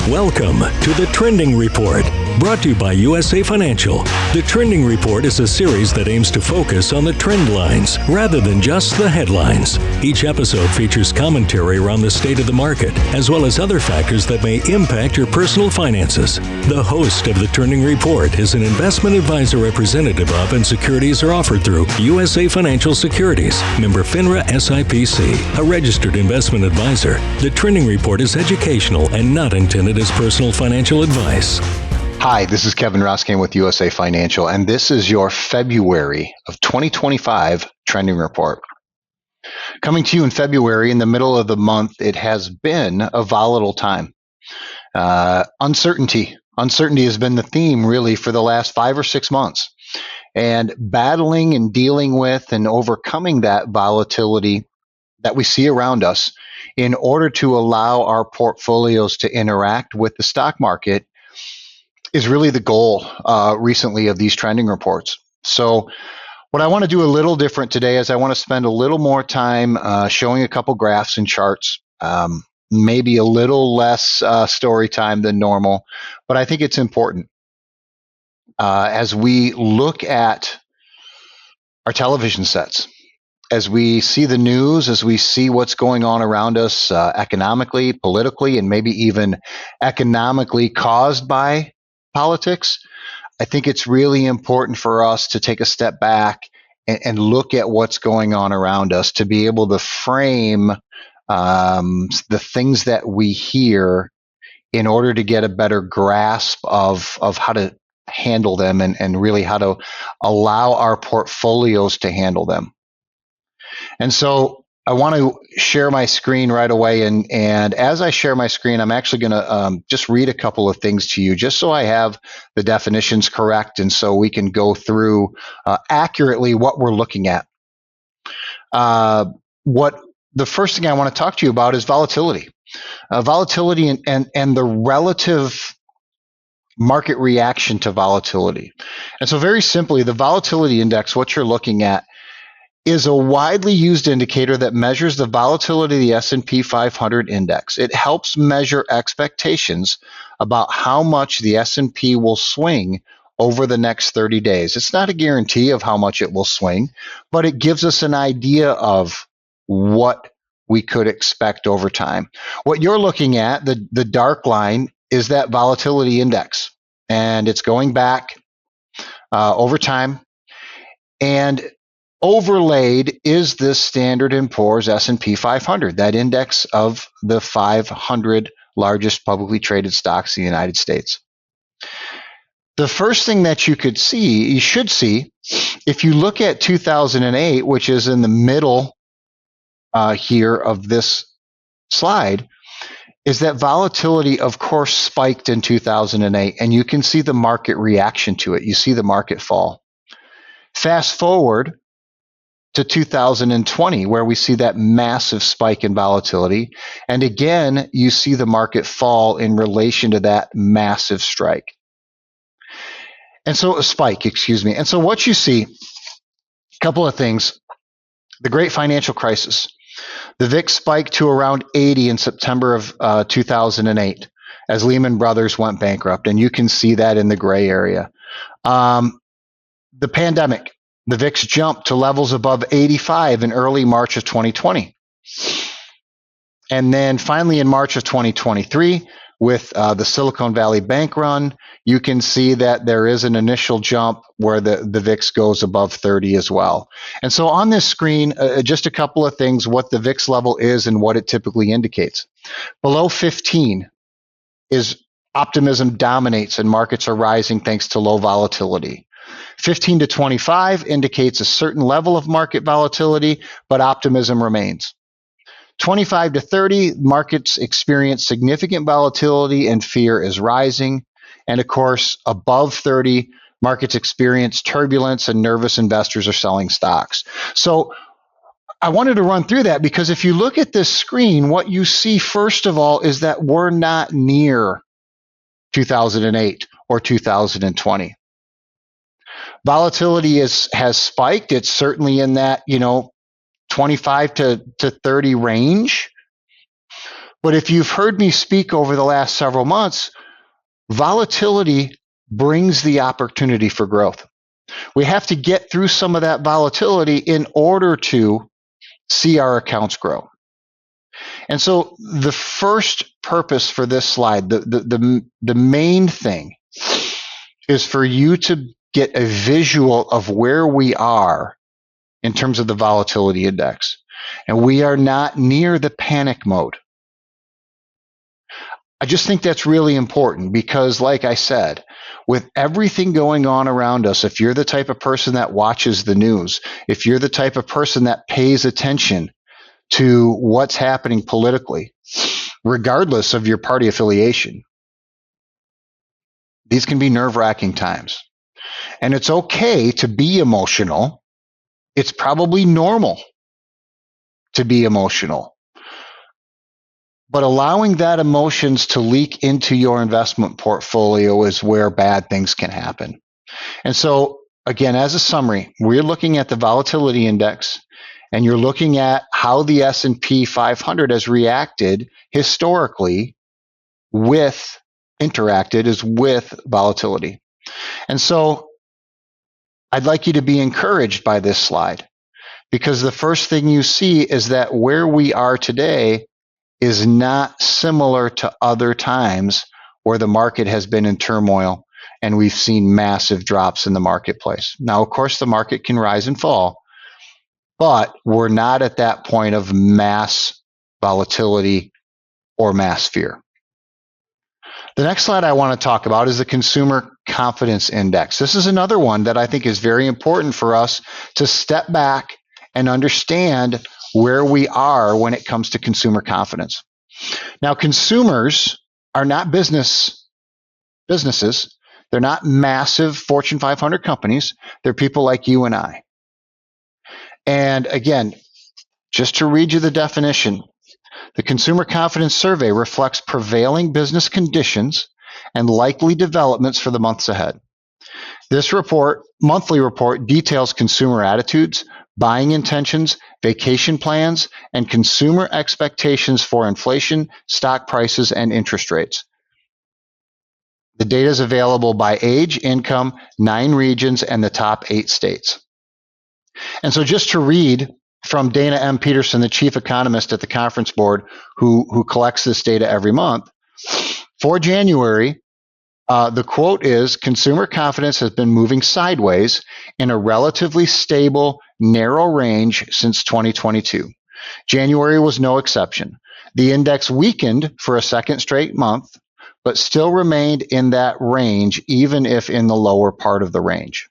Welcome to the Trending Report, brought to you by USA Financial. The Trending Report is a series that aims to focus on the trend lines rather than just the headlines. Each episode features commentary around the state of the market, as well as other factors that may impact your personal finances. The host of the Trending Report is an investment advisor representative of and securities are offered through USA Financial Securities, member FINRA SIPC, a registered investment advisor. The Trending Report is educational and not intended as personal financial advice. Hi, this is Kevin Roskam with USA Financial, and this is your February of 2025 Trending Report. Coming to you in February, in the middle of the month, it has been a volatile time. Uncertainty has been the theme really for the last 5 or 6 months. And battling and dealing with and overcoming that volatility that we see around us in order to allow our portfolios to interact with the stock market is really the goal recently of these trending reports. So what I want to do a little different today is I want to spend a little more time showing a couple graphs and charts, maybe a little less story time than normal, but I think it's important. As we look at our television sets, as we see the news, as we see what's going on around us economically, politically, and maybe even economically caused by politics, I think it's really important for us to take a step back and look at what's going on around us to be able to frame the things that we hear in order to get a better grasp of how to handle them and really how to allow our portfolios to handle them. And so I want to share my screen right away. And as I share my screen, I'm actually going to just read a couple of things to you just so I have the definitions correct and so we can go through accurately what we're looking at. The first thing I want to talk to you about is volatility. Volatility and the relative market reaction to volatility. And so very simply, the volatility index, what you're looking at, is a widely used indicator that measures the volatility of the S&P 500 index. It helps measure expectations about how much the S&P will swing over the next 30 days. It's not a guarantee of how much it will swing, but it gives us an idea of what we could expect over time. What you're looking at, the dark line, is that volatility index, and it's going back over time. And overlaid is this Standard & Poor's S&P 500, that index of the 500 largest publicly traded stocks in the United States. The first thing that you should see, if you look at 2008, which is in the middle here of this slide, is that volatility, of course, spiked in 2008, and you can see the market reaction to it. You see the market fall. Fast forward to 2020, where we see that massive spike in volatility. And again, you see the market fall in relation to that massive spike. And so what you see, a couple of things. The great financial crisis. The VIX spiked to around 80 in September of 2008 as Lehman Brothers went bankrupt. And you can see that in the gray area. The pandemic. The VIX jumped to levels above 85 in early March of 2020. And then finally in March of 2023, with the Silicon Valley bank run, you can see that there is an initial jump where the VIX goes above 30 as well. And so on this screen, just a couple of things, what the VIX level is and what it typically indicates. Below 15 is optimism dominates and markets are rising thanks to low volatility. 15 to 25 indicates a certain level of market volatility, but optimism remains. 25 to 30, markets experience significant volatility and fear is rising. And of course, above 30, markets experience turbulence and nervous investors are selling stocks. So I wanted to run through that because if you look at this screen, what you see first of all is that we're not near 2008 or 2020. Volatility has spiked. It's certainly in that, 25 to 30 range. But if you've heard me speak over the last several months, volatility brings the opportunity for growth. We have to get through some of that volatility in order to see our accounts grow. And so the first purpose for this slide, the main thing is for you to get a visual of where we are in terms of the volatility index. And we are not near the panic mode. I just think that's really important because, like I said, with everything going on around us, if you're the type of person that watches the news, if you're the type of person that pays attention to what's happening politically, regardless of your party affiliation, these can be nerve-wracking times. And it's okay to be emotional. It's probably normal to be emotional. But allowing that emotions to leak into your investment portfolio is where bad things can happen. And so, again, as a summary, we're looking at the volatility index, and you're looking at how the S&P 500 has reacted historically interacted with volatility. And so I'd like you to be encouraged by this slide, because the first thing you see is that where we are today is not similar to other times where the market has been in turmoil and we've seen massive drops in the marketplace. Now, of course, the market can rise and fall, but we're not at that point of mass volatility or mass fear. The next slide I want to talk about is the Consumer Confidence Index. This is another one that I think is very important for us to step back and understand where we are when it comes to consumer confidence. Now, consumers are not businesses. They're not massive Fortune 500 companies. They're people like you and I. And again, just to read you the definition, the Consumer Confidence Survey reflects prevailing business conditions and likely developments for the months ahead. This monthly report, details consumer attitudes, buying intentions, vacation plans, and consumer expectations for inflation, stock prices, and interest rates. The data is available by age, income, 9 regions, and the top 8 states. And so just to read from Dana M. Peterson, the chief economist at the Conference Board, who collects this data every month, for January, the quote is, consumer confidence has been moving sideways in a relatively stable, narrow range since 2022. January was no exception. The index weakened for a second straight month, but still remained in that range, even if in the lower part of the range.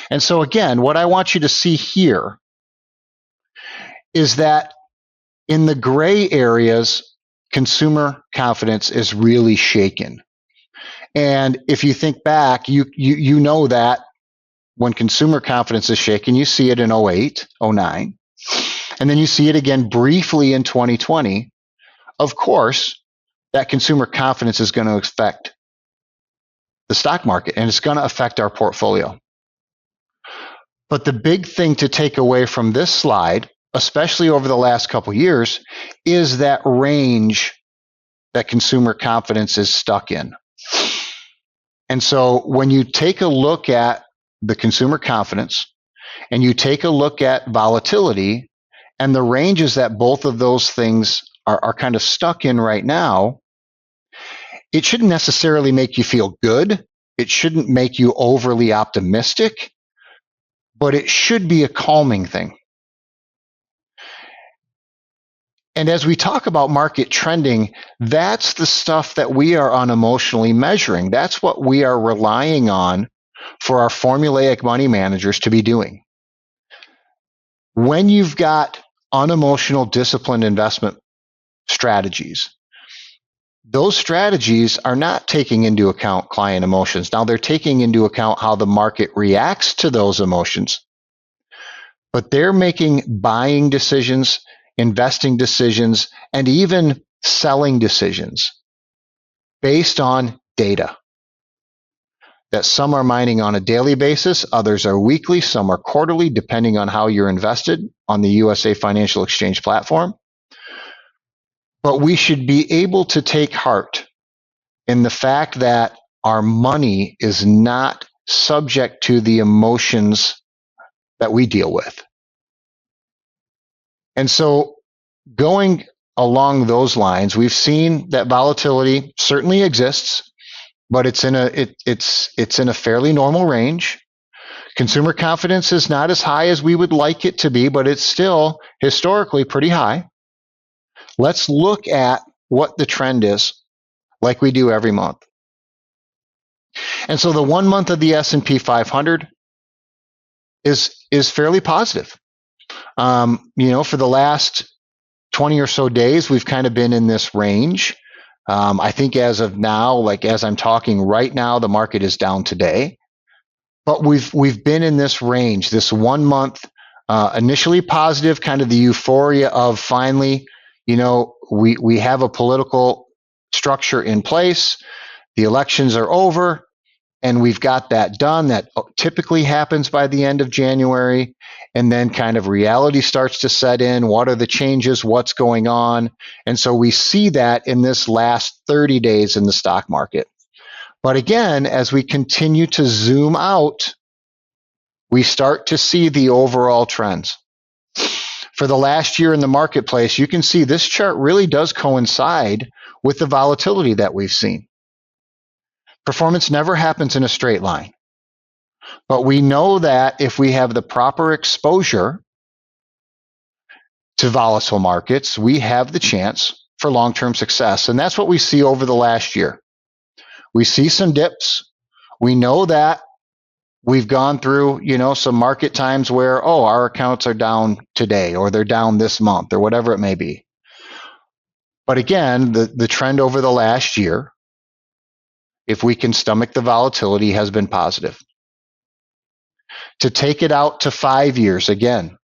And so again, what I want you to see here is that in the gray areas, consumer confidence is really shaken. And if you think back, you know that when consumer confidence is shaken, you see it in 08, 09, and then you see it again briefly in 2020. Of course, that consumer confidence is going to affect the stock market, and it's going to affect our portfolio. But the big thing to take away from this slide, especially over the last couple of years, is that range that consumer confidence is stuck in. And so when you take a look at the consumer confidence and you take a look at volatility and the ranges that both of those things are kind of stuck in right now, it shouldn't necessarily make you feel good. It shouldn't make you overly optimistic, but it should be a calming thing. And as we talk about market trending, that's the stuff that we are unemotionally measuring. That's what we are relying on for our formulaic money managers to be doing. When you've got unemotional, disciplined investment strategies, those strategies are not taking into account client emotions. Now, they're taking into account how the market reacts to those emotions, but they're making buying decisions, investing decisions, and even selling decisions based on data. That some are mining on a daily basis, others are weekly, some are quarterly, depending on how you're invested on the USA Financial Exchange platform. But we should be able to take heart in the fact that our money is not subject to the emotions that we deal with. And so going along those lines, we've seen that volatility certainly exists, but it's in a fairly normal range. Consumer confidence is not as high as we would like it to be, but it's still historically pretty high. Let's look at what the trend is, like we do every month. And so the 1 month of the S&P 500 is fairly positive. For the last 20 or so days, we've kind of been in this range. I think as of now, like as I'm talking right now, the market is down today. But we've been in this range, this 1 month, initially positive, kind of the euphoria of finally, we have a political structure in place. The elections are over, and we've got that done. That typically happens by the end of January. And then kind of reality starts to set in. What are the changes? What's going on? And so we see that in this last 30 days in the stock market. But again, as we continue to zoom out, we start to see the overall trends. For the last year in the marketplace, you can see this chart really does coincide with the volatility that we've seen. Performance never happens in a straight line. But we know that if we have the proper exposure to volatile markets, we have the chance for long-term success. And that's what we see over the last year. We see some dips. We know that we've gone through, some market times where, our accounts are down today, or they're down this month, or whatever it may be. But again, the trend over the last year, if we can stomach the volatility, has been positive. To take it out to 5 years, again,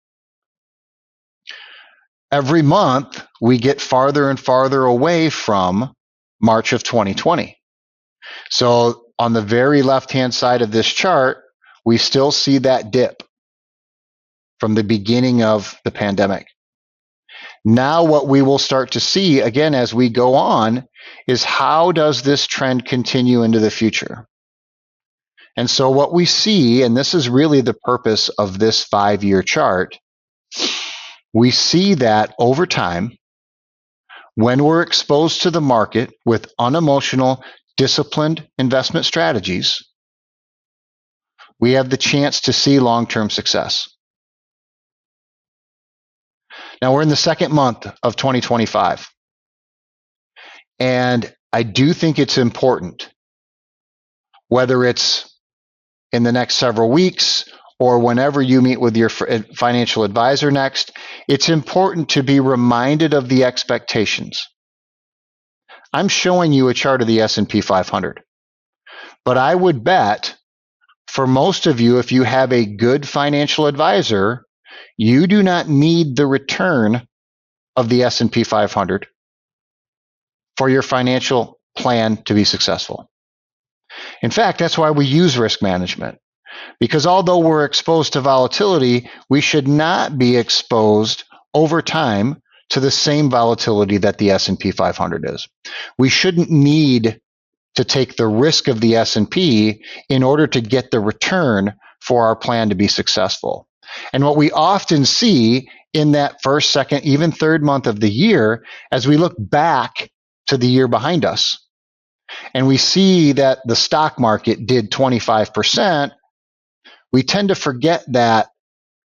every month we get farther and farther away from March of 2020. So on the very left-hand side of this chart, we still see that dip from the beginning of the pandemic. Now what we will start to see, again, as we go on, is how does this trend continue into the future? And so what we see, and this is really the purpose of this 5-year chart, we see that over time, when we're exposed to the market with unemotional, disciplined investment strategies, we have the chance to see long-term success. Now we're in the second month of 2025. And I do think it's important, whether it's in the next several weeks or whenever you meet with your financial advisor next, it's important to be reminded of the expectations. I'm showing you a chart of the S&P 500, but I would bet for most of you, if you have a good financial advisor, you do not need the return of the S&P 500 for your financial plan to be successful. In fact, that's why we use risk management, because although we're exposed to volatility, we should not be exposed over time to the same volatility that the S&P 500 is. We shouldn't need to take the risk of the S&P in order to get the return for our plan to be successful. And what we often see in that first, second, even third month of the year, as we look back to the year behind us, and we see that the stock market did 25%, we tend to forget that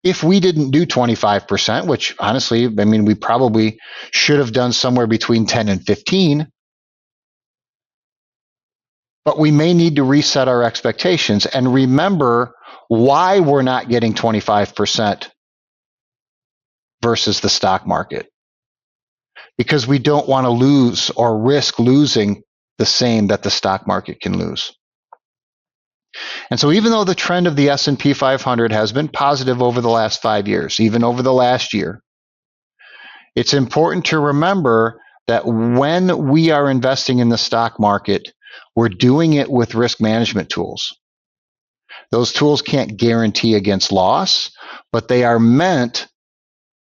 if we didn't do 25%, which honestly, we probably should have done somewhere between 10 and 15, but we may need to reset our expectations and remember why we're not getting 25% versus the stock market. Because we don't want to lose or risk losing the same that the stock market can lose. And so even though the trend of the S&P 500 has been positive over the last 5 years, even over the last year, it's important to remember that when we are investing in the stock market, we're doing it with risk management tools. Those tools can't guarantee against loss, but they are meant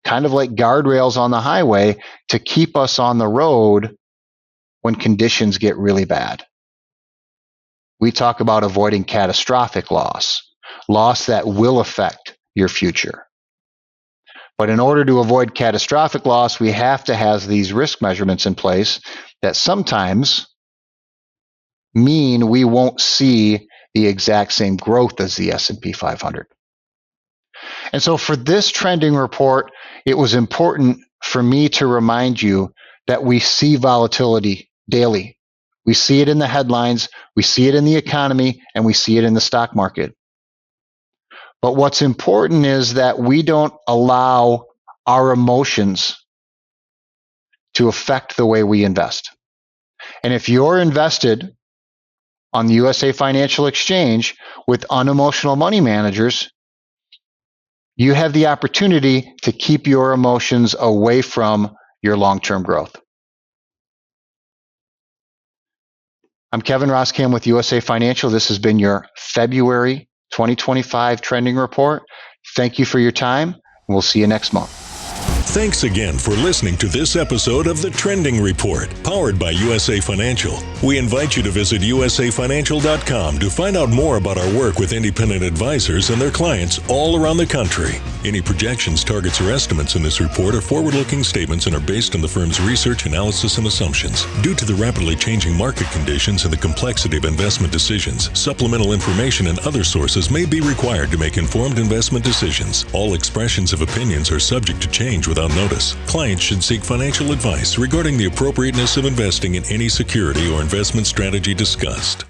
kind of like guardrails on the highway to keep us on the road when conditions get really bad. We talk about avoiding catastrophic loss that will affect your future. But in order to avoid catastrophic loss, we have to have these risk measurements in place that sometimes mean we won't see the exact same growth as the S&P 500. And so for this trending report, it was important for me to remind you that we see volatility daily. We see it in the headlines, we see it in the economy, and we see it in the stock market. But what's important is that we don't allow our emotions to affect the way we invest. And if you're invested on the USA Financial Exchange with unemotional money managers, you have the opportunity to keep your emotions away from your long-term growth. I'm Kevin Roskam with USA Financial. This has been your February 2025 Trending Report. Thank you for your time, and we'll see you next month. Thanks again for listening to this episode of the Trending Report, powered by USA Financial. We invite you to visit usafinancial.com to find out more about our work with independent advisors and their clients all around the country. Any projections, targets, or estimates in this report are forward-looking statements and are based on the firm's research, analysis, and assumptions. Due to the rapidly changing market conditions and the complexity of investment decisions, supplemental information and other sources may be required to make informed investment decisions. All expressions of opinions are subject to change without notice. Clients should seek financial advice regarding the appropriateness of investing in any security or investment strategy discussed.